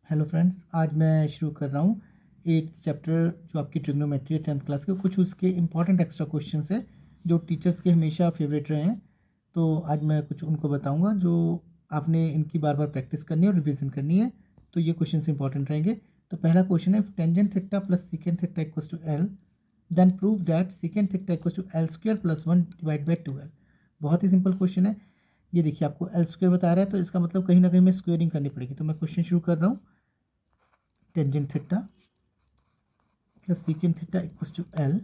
Hello friends, आज मैं शुरू कर रहा हूँ एक चैप्टर जो आपकी ट्रिग्नोमेट्री है 10th क्लास के। कुछ उसके इंपॉर्टेंट एक्स्ट्रा क्वेश्चंस है जो टीचर्स के हमेशा फेवरेट रहे हैं। तो आज मैं कुछ उनको बताऊंगा जो आपने इनकी बार बार प्रैक्टिस करनी है और रिवीजन करनी है। तो ये क्वेश्चंस इंपॉर्टेंट रहेंगे। तो पहला क्वेश्चन है, tangent theta plus secant theta equals to L, then prove that secant theta equals to L square plus 1 divide by 2l। बहुत ही सिंपल क्वेश्चन है। ये देखिए, आपको एल स्क्वायर बता रहा है तो इसका मतलब कहीं ना कहीं में स्क्वेयरिंग करनी पड़ेगी। तो मैं क्वेश्चन शुरू कर रहा हूँ। Tangent theta plus secant theta equals to L,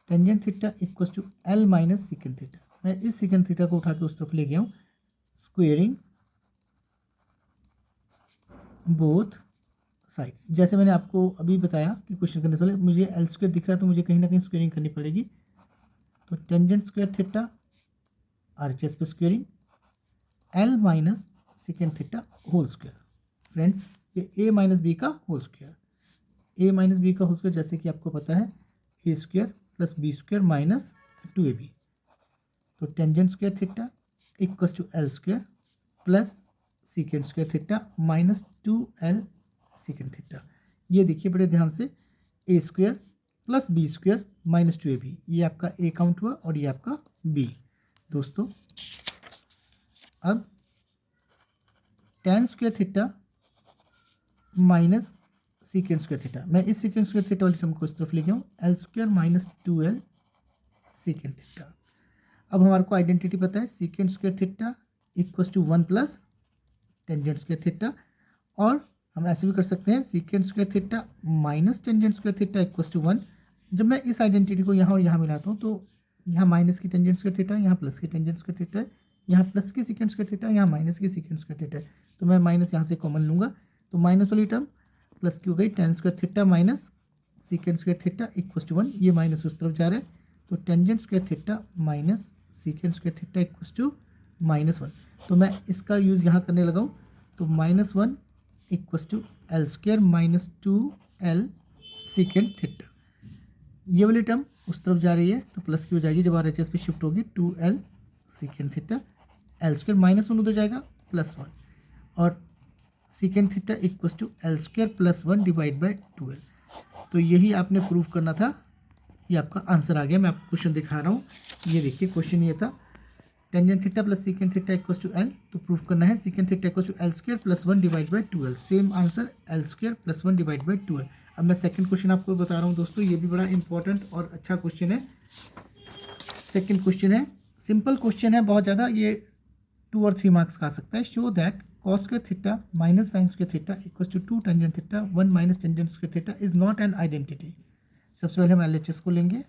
tangent theta equals to L minus secant theta. मैं इस सीकेंट थीटा को उठा के उस तरफ ले गया हूँ। स्क्वेयरिंग बोथ साइड्स, जैसे मैंने आपको अभी बताया कि क्वेश्चन करने से पहले मुझे एल स्क्वायर दिख रहा है तो मुझे कहीं ना कहीं स्क्वेयरिंग करनी पड़ेगी। तो टेंजेंट स्क्वायर थीटा आरएचएस पे squaring L minus secant theta whole square. Friends, ये ए माइनस बी का whole square, A minus B का होल स्क्वायर जैसे कि आपको पता है A square plus B square minus 2ab। तो tangent square theta equals to L square plus secant square theta minus 2l secant theta. ये देखिए बड़े ध्यान से, A square plus B square minus 2ab, ये आपका ए काउंट हुआ और ये आपका बी। दोस्तों, अब tan square theta minus secant square theta, मैं इस सीकेंट स्क्वायर थीटा वाली टर्म को इस तरफ ले गया हूँ, L square minus 2l secant theta. अब हमारे को आइडेंटिटी पता है, secant square theta equals to 1 plus tangent square theta, और हम ऐसे भी कर सकते हैं secant square theta minus tangent square theta equals to 1। जब मैं इस आइडेंटिटी को यहाँ और यहाँ मिलाता हूँ तो यहाँ माइनस की टेंजेंट स्क्वायर थीटा, यहाँ प्लस की टेंजेंट स्क्वायर थीटा है, यहाँ प्लस की सीकेंट स्क्वायर थीटा, यहाँ माइनस की सीकेंट स्क्वायर थीटा है। तो मैं माइनस यहाँ से कॉमन लूँगा, तो माइनस वाली टर्म प्लस की हो गई, tan square theta minus secant square theta equals to 1। ये माइनस उस तरफ जा रहा है, तो tangent square theta minus secant square theta equals to -1। तो मैं इसका यूज़ यहाँ करने लगा हूँ, तो -1 equals to L square minus 2l secant theta. ये वाली टर्म उस तरफ जा रही है तो प्लस की हो जाएगी, जब RHS पे शिफ्ट होगी 2l secant theta, L square -1 उधर जाएगा +1, और secant theta equals to L square plus 1 divide by 2l। तो यही आपने प्रूव करना था, ये आपका आंसर आ गया। मैं आपको क्वेश्चन दिखा रहा हूँ, ये देखिए क्वेश्चन ये था, tangent theta plus secant theta equals to L, तो प्रूफ करना है secant theta equals to L square plus 1 divide by 2l। Same answer, L square plus 1 divide by 2l। अब मैं सेकंड क्वेश्चन आपको बता रहा हूँ दोस्तों, ये भी बड़ा इंपॉर्टेंट और अच्छा क्वेश्चन है। सेकंड क्वेश्चन है, सिंपल क्वेश्चन है बहुत ज़्यादा, ये 2 और 3 मार्क्स का आ सकता है। Show that cos square theta minus sine square theta equals to 2 tangent theta 1 minus tangent square theta is not an identity. सबसे पहले हम LHS को लेंगे,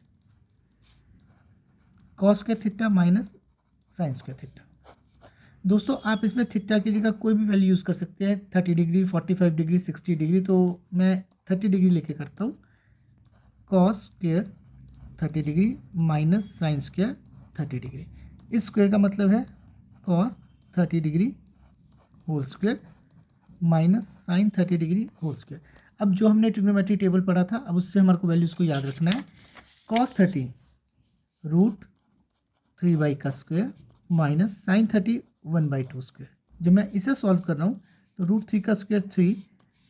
cos square theta minus sine square theta. दोस्तों, आप इसमें थीटा की जगह कोई भी वैल्यू यूज़ कर सकते हैं, 30 डिग्री, 45 डिग्री, 60 डिग्री। तो मैं 30 डिग्री लेके करता हूँ, cos square 30 degree minus sine square 30 degree. इस स्क्वायर का मतलब है cos 30 degree whole square minus sine 30 degree whole square. अब जो हमने ट्रिग्नोमेट्री टेबल पढ़ा था, अब उससे हमारे को वैल्यूज़ को याद रखना है। कॉस 30 √3 का स्क्वायर माइनस साइन 30 1/2 स्क्वायर। जब मैं इसे सॉल्व कर रहा हूँ तो √3 का स्क्वायर 3,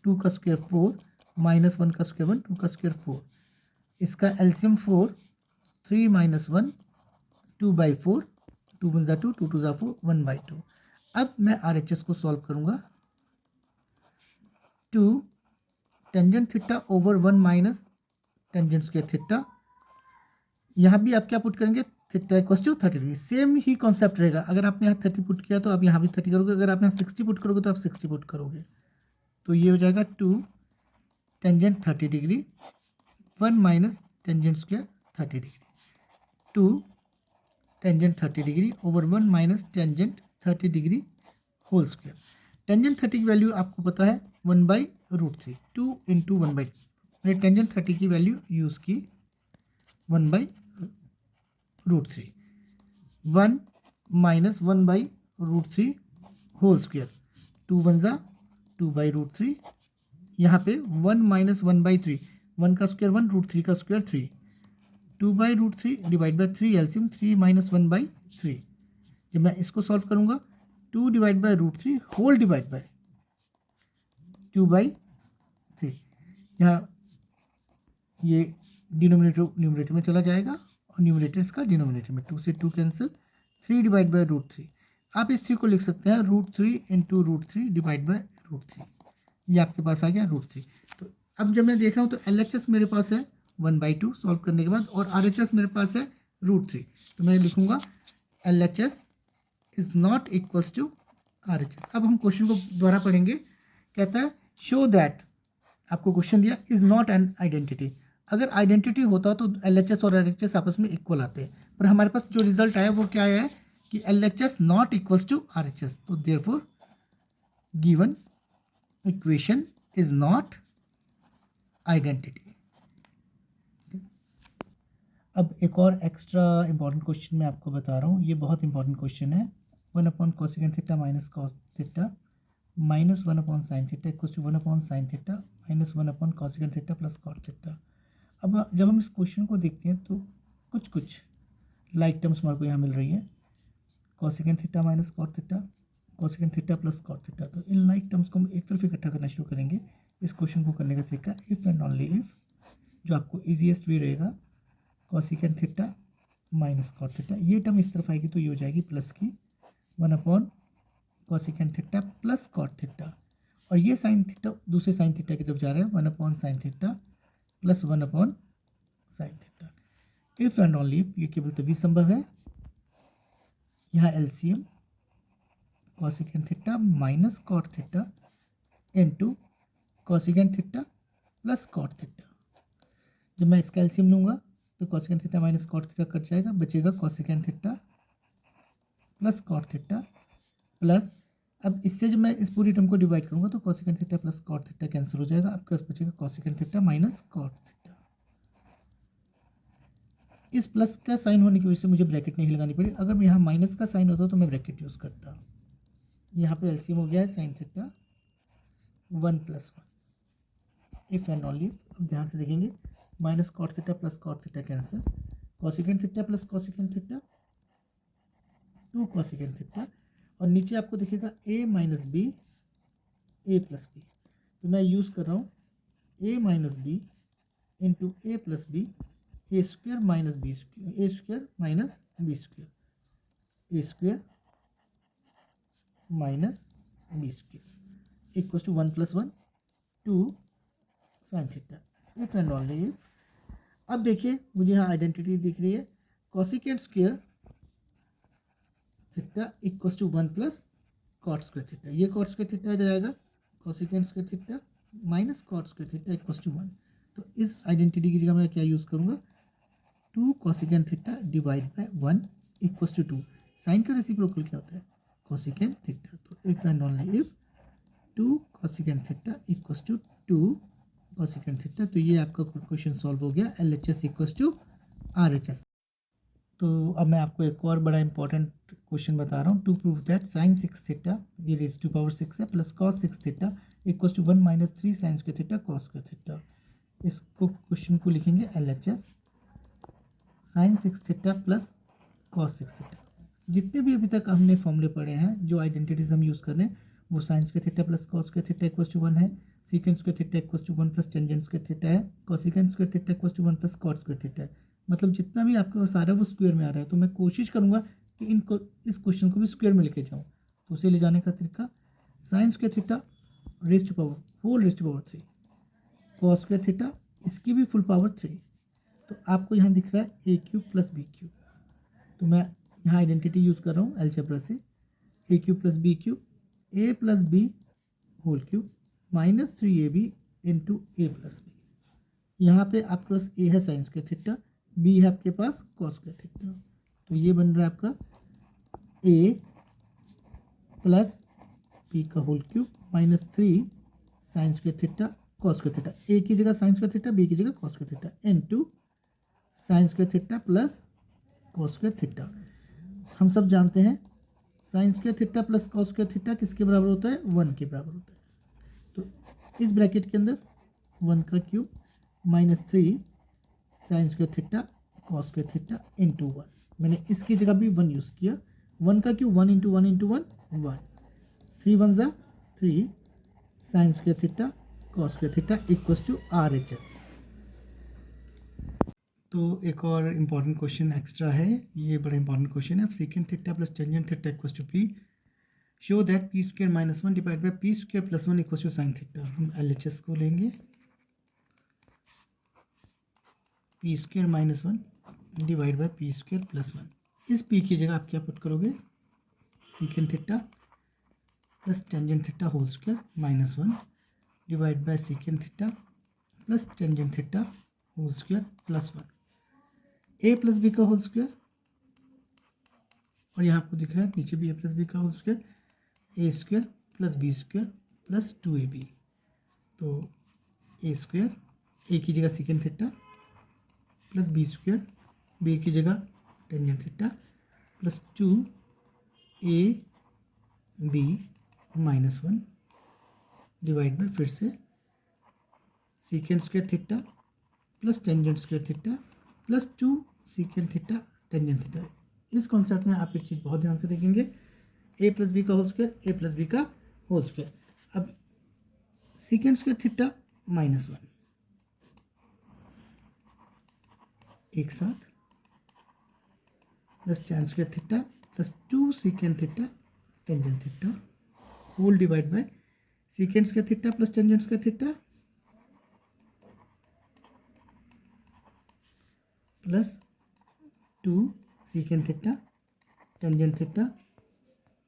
2 का स्क्वायर 4, माइनस 1 का स्क्वायर 1, 2 का स्क्वायर 4। इसका एलसीएम 4, 3 - 1 2/4, 2 1 2, 2 2 4, 1/2। अब मैं RHS को सॉल्व करूँगा, 2 tangent theta over 1 minus tangent square theta. यहाँ भी आप क्या पुट करेंगे, theta equals to 30 degree. Same ही कॉन्सेप्ट रहेगा, अगर आपने यहाँ 30 पुट किया तो आप यहाँ भी 30 करोगे, अगर आप यहाँ 60 पुट करोगे तो आप 60 पुट करोगे। तो ये हो जाएगा 2 tangent 30 degree 1 minus tangent square 30 degree, 2 tangent 30 degree over 1 minus tangent 30 degree whole square. Tangent 30 की वैल्यू आपको पता है 1/√3, 2 इंटू 1/2। मैंने टेंजेंट 30 की वैल्यू यूज़ की 1/√3, 1 माइनस 1/√3 होल स्क्वायर, 2 1 2/√3। यहाँ पे 1 माइनस 1/3, 1 का स्क्वायर 1, √3 का square 3, 2/√3 divide by 3 LCM 3 minus 1/3। जब मैं इसको सॉल्व करूँगा, 2 divide by √3 whole divide by 2/3। यहाँ ये न्यूमरेटर में चला जाएगा और न्यूमरेटर इसका डिनोमिनेटर में, 2 से 2 कैंसिल, 3 डिवाइड बाय √3। आप इस 3 को लिख सकते हैं √3 इंटू √3 डिवाइड बाय √3। ये आपके पास आ गया √3। तो अब जब मैं देख रहा हूँ तो LHS मेरे पास है 1/2 सॉल्व करने के बाद, और RHS मेरे पास है √3। तो मैं लिखूँगा LHS is not equals to RHS। अब हम क्वेश्चन को दोबारा पढ़ेंगे। कहता है शो दैट, आपको क्वेश्चन दिया इज़ नॉट एन आइडेंटिटी। अगर आइडेंटिटी होता तो LHS और RHS आपस में इक्वल आते हैं, पर हमारे पास जो रिजल्ट आया वो क्या आया है कि LHS not equals to RHS। तो therefore given equation is not identity. अब एक और एक्स्ट्रा इंपॉर्टेंट क्वेश्चन मैं आपको बता रहा हूँ, ये बहुत इंपॉर्टेंट क्वेश्चन है। 1/cosecant theta minus cos theta minus 1/sin theta equals to 1/sin theta minus 1/cosecant theta plus cot theta. अब जब हम इस क्वेश्चन को देखते हैं तो कुछ कुछ लाइक टर्म्स हमारे को यहाँ मिल रही है, cosecant theta minus cot theta, cosecant theta plus cot theta. तो इन लाइक टर्म्स को हम एक तरफ इकट्ठा करना शुरू करेंगे। इस क्वेश्चन को करने का तरीका इफ़ एंड ओनली इफ़, जो आपको ईजीएस्ट वे रहेगा, cosecant theta minus cot theta, ये टर्म इस तरफ आएगी तो ये हो जाएगी प्लस की 1/cosecant theta plus cot theta, और ये साइन थीटा दूसरे साइन थीटा की तरफ जा रहा है 1/sin theta plus 1/sin theta. If and only if, ये केवल तभी संभव है, यहाँ LCM cosecant theta minus cot theta into cosecant theta plus cot theta. जब मैं इसका LCM लूँगा तो cosecant theta minus cot theta cut जाएगा, बचेगा cosecant theta plus cot theta plus, अब इससे जब मैं इस पूरी टर्म को डिवाइड करूँगा तो cosecant theta plus cot theta cancel हो जाएगा, आपके पास बचेगा cosecant theta minus cot theta. इस प्लस का साइन होने की वजह से मुझे ब्रैकेट नहीं लगानी पड़ी, अगर यहाँ माइनस का साइन होता तो मैं ब्रैकेट यूज़ करता। यहाँ पे LCM हो गया है sin theta 1+1 if and only, अब ध्यान से देखेंगे, minus cot theta plus cot theta cancel, cosecant theta plus cosecant theta 2 cosecant theta, और नीचे आपको दिखेगा a minus B a plus B. तो मैं यूज़ कर रहा हूँ a minus B into A plus B, A square minus B square, A square minus B square, A square minus B square equal to 1+1 2 sin theta if and only if. अब देखिए मुझे यहाँ identity दिख रही है, cosecant square theta equal to 1 plus cot square theta, ये cot square theta इधर आएगा, cosecant square theta minus cot square theta equal to 1। तो इस आइडेंटिटी की जगह मैं क्या यूज़ करूँगा, 2 cosecant theta divide by 1 equal to 2। Sine का रेसिप्रोकल क्या होता है, cosecant थीटा। तो if and only if 2 cosecant theta equal to 2 cosecant theta. तो ये आपका क्वेश्चन सॉल्व हो गया, LHS इक्वल टू RHS। तो अब मैं आपको एक और बड़ा इंपॉर्टेंट क्वेश्चन बता रहा हूँ, to prove that sin 6 theta, ये रेज़ टू पावर 6 है, plus cos 6 theta equal to 1 minus 3 sin square theta cos square theta. इसको क्वेश्चन को लिखेंगे LHS sin 6 theta plus cos 6 theta. जितने भी अभी तक हमने फॉर्मूले पढ़े हैं, जो आइडेंटिटीज हम यूज़ कर रहे हैं, वो sin square theta plus cos square theta equal to 1 है, secant square theta equal to 1 plus tangent square theta है, cosecant square theta equal to 1 plus cot square theta है। मतलब जितना भी आपके पास आ रहा है वो स्क्वायर में आ रहा है, तो मैं कोशिश करूँगा कि इस क्वेश्चन को भी स्क्वायर में लेके जाऊँ। तो उसे ले जाने का तरीका, sin square theta raise to power whole raise to power 3, cos square theta इसकी भी फुल पावर 3। तो आपको यहाँ दिख रहा है a³ प्लस b³, तो मैं यहाँ आइडेंटिटी यूज़ कर रहा हूँ अलजेब्रा से, a³ plus b³ a plus b whole cube minus 3ab into A plus B. यहाँ पे आपके पास a है sin स्क्वायर थीटा, b है आपके पास cos स्क्वायर थीटा, तो ये बन रहा है आपका a प्लस b का whole cube minus 3 sin square theta cos square theta, a की जगह sin स्क्वायर थीटा, b की जगह cos square theta into sin square theta plus cos square theta. हम सब जानते हैं sin square theta plus cos square theta किसके बराबर होता है, 1 के बराबर होता है। तो इस ब्रैकेट के अंदर 1 का cube minus 3 sin square theta cos square theta into 1, मैंने इसकी जगह भी 1 यूज़ किया, 1 का क्यूब 1 इंटू 1 इंटू 1 1, 3 1 ज़ा 3 sine square theta cos square theta equals to RHS। तो एक और इम्पॉर्टेंट क्वेश्चन एक्स्ट्रा है, ये बड़ा इंपॉर्टेंट क्वेश्चन है। Secant theta plus tangent theta equals to P, show that P square minus one divide by P square plus one equals to sine theta. हम LHS को लेंगे, P square minus one divide by P square plus one. इस P की जगह आप क्या put करोगे, secant theta plus tangent theta whole square minus one divide by secant theta plus tangent theta whole square plus one, A plus B का whole square, और यहाँ आपको दिख रहा है नीचे भी ए प्लस बी का whole square, A square plus B square plus 2ab। तो ए स्क्वायर, ए की जगह secant theta plus B square, B की जगह tangent theta plus 2ab minus one divide by फिर से secant square theta plus tangent square theta plus 2 secant theta tangent theta. इस concept में आप एक चीज़ बहुत ध्यान से देखेंगे, ए प्लस बी का whole square, A plus B का होल स्क्वायर। अब secant square theta minus one एक साथ plus tan square theta plus 2 secant theta tangent theta whole divide by secant square theta plus tangent square theta plus 2 secant theta tangent theta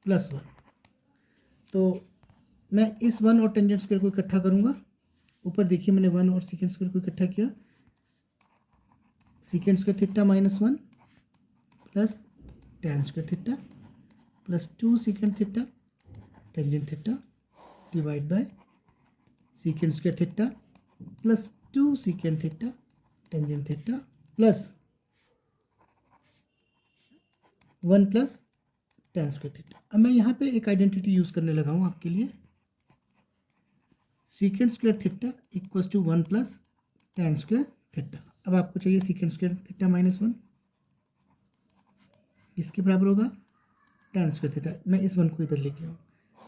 plus one. तो मैं इस one और tangent square को इकट्ठा करूंगा। ऊपर देखिए मैंने वन और सीकेंट स्क्वायर को इकट्ठा किया, secant square theta minus one plus tan square theta plus 2 secant theta tangent theta divide by secant square theta plus 2 secant theta tangent theta plus one plus tan square theta. अब मैं यहाँ पे एक identity use करने लगा हूँ आपके लिए, secant square theta equals to one plus tan square theta. अब आपको चाहिए secant square theta minus one, इसके बराबर होगा टेन स्क्वायर थीटा। मैं इस वन को इधर लेके आऊँ,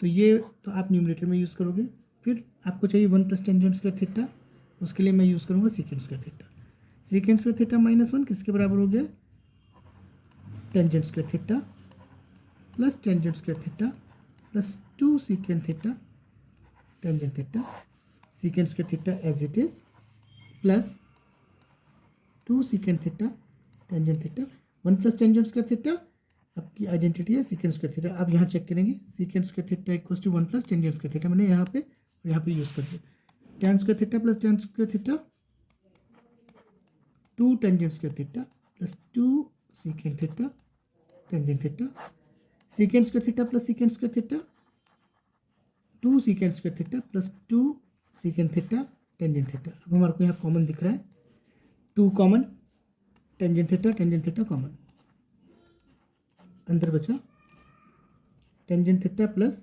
तो ये तो आप न्यूमरेटर में यूज़ करोगे। फिर आपको चाहिए one plus tangent square theta, उसके लिए मैं यूज़ करूँगा secant square theta. Secant square theta minus one किसके बराबर हो गया, tangent square theta plus tangent square theta plus 2 secant theta tangent theta, secant square theta as it is plus 2 secant theta tangent theta, one plus tangent square theta आपकी identity है secant square theta. अब यहाँ check करेंगे, secant square theta equals to one plus tangent square theta, मैंने यहाँ पे और यहाँ पे यूज़ कर दिया। Tan square theta plus tan square theta 2 tangent square theta plus 2 secant theta tangent theta, secant square theta plus secant square theta 2 secant square theta plus 2 secant theta tangent theta. अब हमारे को यहाँ common दिख रहा है, 2 common, tangent theta common, अंदर बचा tangent theta plus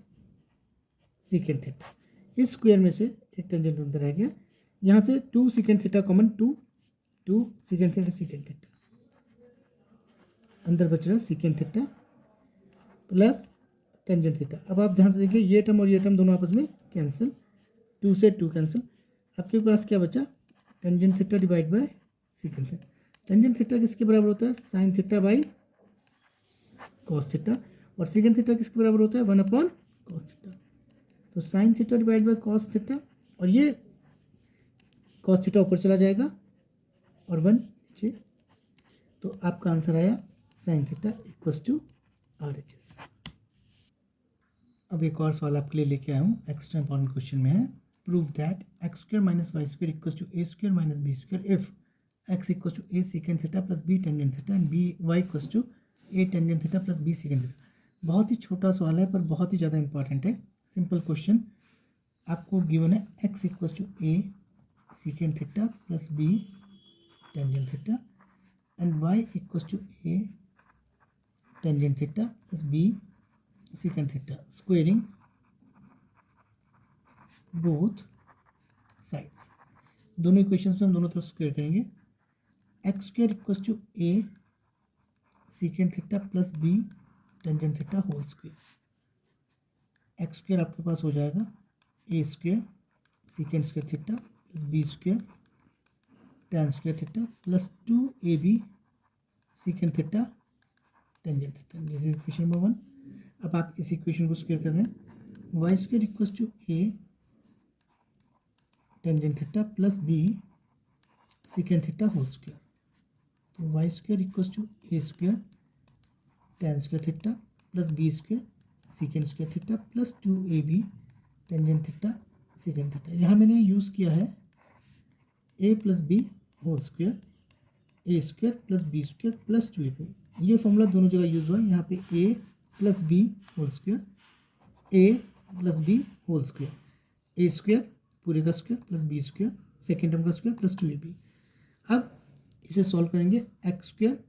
secant theta. इस स्क्वायर में से एक टेंजेंट अंदर रह गया, यहाँ से 2 secant theta common, 2 secant theta अंदर बच रहा है secant theta plus tangent theta. अब आप ध्यान से देखिए, ये टर्म और ये टर्म दोनों आपस में कैंसिल, 2 से 2 कैंसिल। आपके पास क्या बचा, tangent theta divide by secant theta. Tangent theta किसके बराबर होता है, sine theta by cos theta, और सीकेंट थीटा किसके बराबर होता है, 1 अपॉन कॉस थीटा। तो sine theta divide by cos theta, और ये कॉस थीटा ऊपर चला जाएगा और 1 नीचे, तो आपका आंसर आया sine theta equals to RHS। अब एक और सवाल आपके लिए लेके आया हूँ, एक्स्ट्रा इंपॉर्टेंट क्वेश्चन में है, prove that X square minus Y square equals to A square minus B square if X equals to A secant theta plus B tangent theta and B Y equals to A tangent theta plus B secant theta. बहुत ही छोटा सवाल है पर बहुत ही ज़्यादा important है। Simple question आपको गिवन है, X equals to A secant theta plus B tangent theta and Y equals to A tangent theta plus B secant theta, squaring both sides. दोनों इक्वेशंस में हम दोनों तरफ स्क्वायर करेंगे। X square equals to A secant theta plus B tangent theta whole square. X square आपके पास हो जाएगा A square secant square theta plus B square tan square theta plus 2ab secant theta tangent theta. This is equation number 1। अब आप इस equation को square कर रहे हैं, Y square equals to A tangent theta plus B secant theta whole square. तो Y square equals to A square tan square theta plus B square secant square theta plus 2ab tangent theta secant theta. यहाँ मैंने use किया है A plus B whole square A square plus B square plus 2ab। ये formula दोनों जगह use हुआ है। यहाँ पे A plus B whole square A plus B whole square A square पूरे का square plus B square second term का स्क्वायर प्लस 2ab। अब इसे सॉल्व करेंगे, X square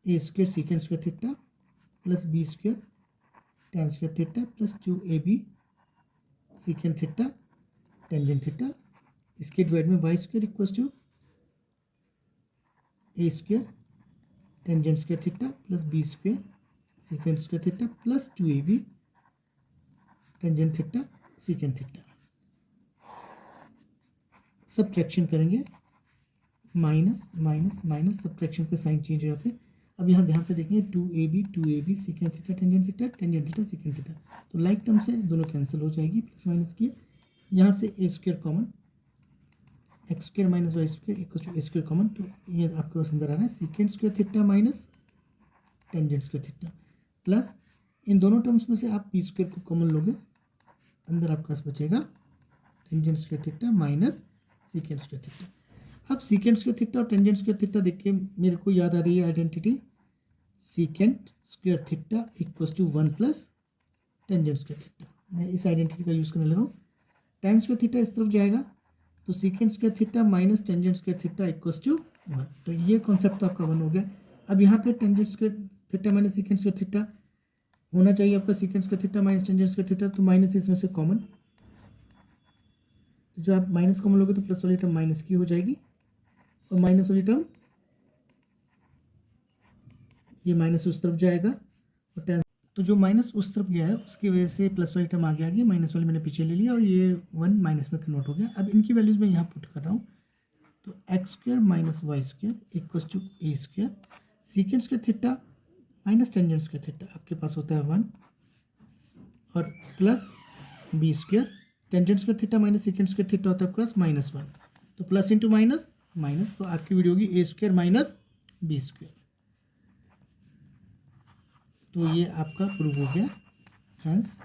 A square secant square theta plus B square tan square theta plus 2ab secant theta tangent theta. इसके divide में Y square equals to A square tangent square theta plus B square secant square theta plus 2ab tangent theta secant theta. Subtraction करेंगे, minus minus minus, subtraction पे sign change हो जाते हैं। अब यहाँ ध्यान से देखेंगे 2ab secant theta tangent theta secant theta, तो लाइक टर्म से दोनों कैंसिल हो जाएगी प्लस माइनस की। यहाँ से A square common, X square minus Y square equal to A square common, तो ये आपके पास अंदर आ रहा है secant square theta minus tangent square theta plus इन दोनों टर्म्स में से आप बी स्क्वायर को कॉमन लोगे, अंदर आपके पास बचेगा tangent square theta minus secant square theta. अब सीकेंड स्क्वायर थीटा और टेंजेंट स्क्वायर थीटा देख के मेरे को याद आ रही है identity, secant square theta equal to 1 plus tangent square theta. मैं इस आइडेंटिटी का यूज़ करने लगा हूँ। टेन स्क्वायर थीटा इस तरफ जाएगा तो secant square theta minus tangent square theta equals to 1, तो ये कॉन्सेप्ट तो आपका 1 हो गया। अब यहाँ पे tangent square theta minus secant square theta होना चाहिए आपका सीकेंड square theta minus tangent square theta, तो माइनस इसमें से कॉमन, तो जो आप माइनस कॉमन लोगे तो प्लस वाली टर्म माइनस की हो जाएगी और माइनस वाली टर्म ये माइनस उस तरफ जाएगा और टेन, तो जो माइनस उस तरफ गया है उसकी वजह से प्लस वाली टर्म आगे आ गई, माइनस वाली मैंने पीछे ले लिया और ये 1 माइनस में कन्वर्ट हो गया। अब इनकी वैल्यूज मैं यहाँ पुट कर रहा हूँ, तो X square minus Y square equals to A square secant square theta minus tangent square theta आपके पास होता है 1 और plus B square tangent square theta minus secant square theta होता है आपके पास -1, तो प्लस इंटू माइनस माइनस, तो आपकी वीडियो होगी ए स्क्वायर माइनस बी स्क्वायर। तो ये आपका प्रूव हो गया, हैंस